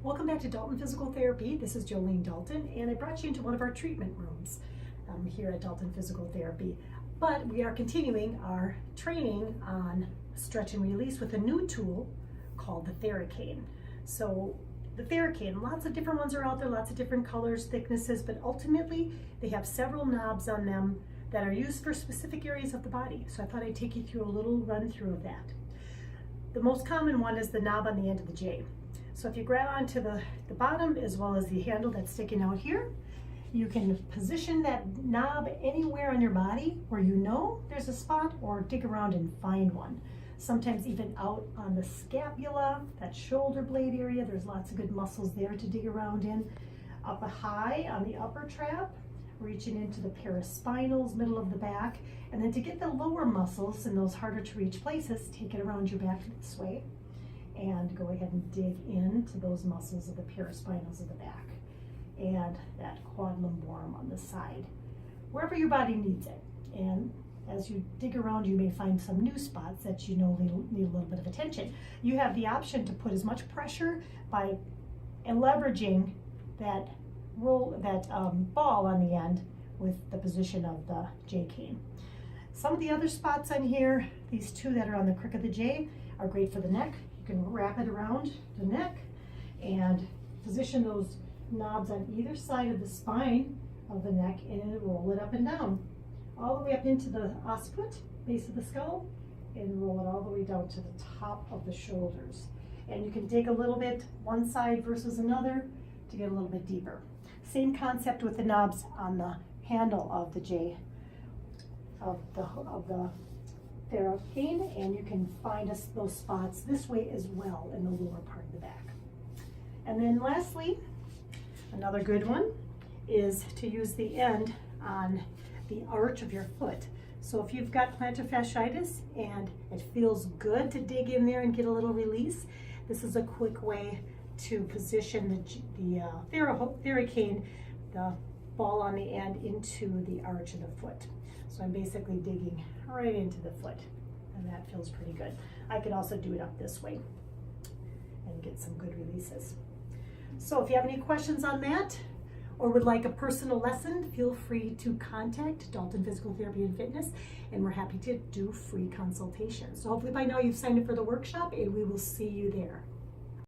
Welcome back to Dalton Physical Therapy. This is Jolene Dalton, and I brought you into one of our treatment rooms here at Dalton Physical Therapy. But we are continuing our training on stretch and release with a new tool called the Thera Cane. So the Thera Cane, lots of different ones are out there, lots of different colors, thicknesses, but ultimately they have several knobs on them that are used for specific areas of the body. So I thought I'd take you through a little run through of that. The most common one is the knob on the end of the J. So if you grab onto the bottom as well as the handle that's sticking out here, you can position that knob anywhere on your body where you know there's a spot, or dig around and find one. Sometimes even out on the scapula, that shoulder blade area, there's lots of good muscles there to dig around in. Up high on the upper trap, reaching into the paraspinals, middle of the back, and then to get the lower muscles in those harder to reach places, take it around your back this way and go ahead and dig into those muscles of the paraspinals of the back and that quad lumborum on the side, wherever your body needs it. And as you dig around, you may find some new spots that you know need a little bit of attention. You have the option to put as much pressure by leveraging that ball on the end with the position of the J cane. Some of the other spots on here, these two that are on the crook of the J, are great for the neck. You can wrap it around the neck and position those knobs on either side of the spine of the neck and roll it up and down, all the way up into the occiput, base of the skull, and roll it all the way down to the top of the shoulders. And you can dig a little bit one side versus another to get a little bit deeper. Same concept with the knobs on the handle of the J of the Thera Cane, and you can find those spots this way as well in the lower part of the back. And then lastly, another good one is to use the end on the arch of your foot. So if you've got plantar fasciitis and it feels good to dig in there and get a little release, this is a quick way to position the Thera Cane, the ball on the end, into the arch of the foot. So I'm basically digging right into the foot, and that feels pretty good. I could also do it up this way and get some good releases. So if you have any questions on that or would like a personal lesson, feel free to contact Dalton Physical Therapy and Fitness, and we're happy to do free consultations. So hopefully by now you've signed up for the workshop, and we will see you there.